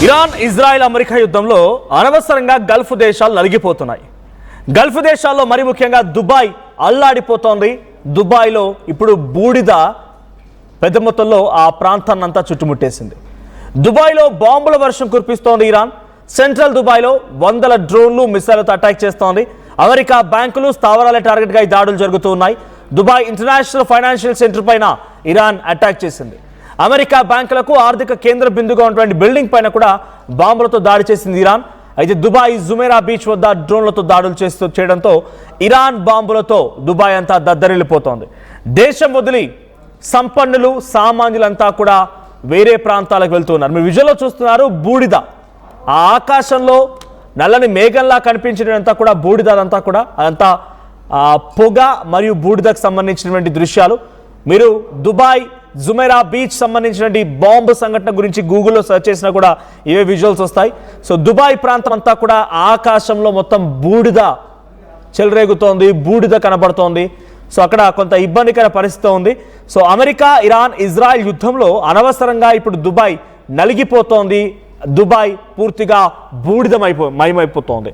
Iran Israel America యుద్ధంలో అనవసరంగా Gulf దేశాలు నలిగిపోతున్నాయి. గల్ఫ్ దేశాల్లో మరి ముఖ్యంగా దుబాయ్ అల్లాడిపోతోంది. దుబాయ్లో ఇప్పుడు బూడిద పెద్ద మొత్తంలో ఆ ప్రాంతాన్నంతా చుట్టుముట్టేసింది. దుబాయ్లో బాంబుల వర్షం కురిపిస్తోంది ఇరాన్. సెంట్రల్ దుబాయ్లో వందల డ్రోన్లు మిసైళ్లతో అటాక్ చేస్తోంది. అమెరికా బ్యాంకులు స్థావరాల టార్గెట్గా ఈ దాడులు జరుగుతూ ఉన్నాయి. దుబాయ్ ఇంటర్నేషనల్ ఫైనాన్షియల్ సెంటర్ పైన ఇరాన్ అటాక్ చేసింది. అమెరికా బ్యాంకులకు ఆర్థిక కేంద్ర బిందుగా ఉన్నటువంటి బిల్డింగ్ పైన కూడా బాంబులతో దాడి చేసింది ఇరాన్. అయితే దుబాయ్ జుమేరా బీచ్ వద్ద డ్రోన్లతో దాడులు చేయడంతో ఇరాన్ బాంబులతో దుబాయ్ అంతా దద్దరిల్లిపోతోంది. దేశం వదిలి సంపన్నులు సామాన్యులంతా కూడా వేరే ప్రాంతాలకు వెళ్తున్నారు. మీరు విజువల్లో చూస్తున్నారు బూడిద, ఆ ఆకాశంలో నల్లని మేఘంలా కనిపించడంతా కూడా బూడిద. అదంతా పొగ మరియు బూడిదకు సంబంధించినటువంటి దృశ్యాలు. మీరు దుబాయ్ జుమేరా బీచ్ సంబంధించినటువంటి బాంబు సంఘటన గురించి గూగుల్లో సెర్చ్ చేసినా కూడా ఇవే విజువల్స్ వస్తాయి. సో దుబాయ్ ప్రాంతం అంతా కూడా ఆకాశంలో మొత్తం బూడిద చెలరేగుతోంది, బూడిద కనబడుతోంది. సో అక్కడ కొంత ఇబ్బందికర పరిస్థితి ఉంది. సో అమెరికా ఇరాన్ ఇజ్రాయెల్ యుద్ధంలో అనవసరంగా ఇప్పుడు దుబాయ్ నలిగిపోతోంది. దుబాయ్ పూర్తిగా మయమైపోతోంది.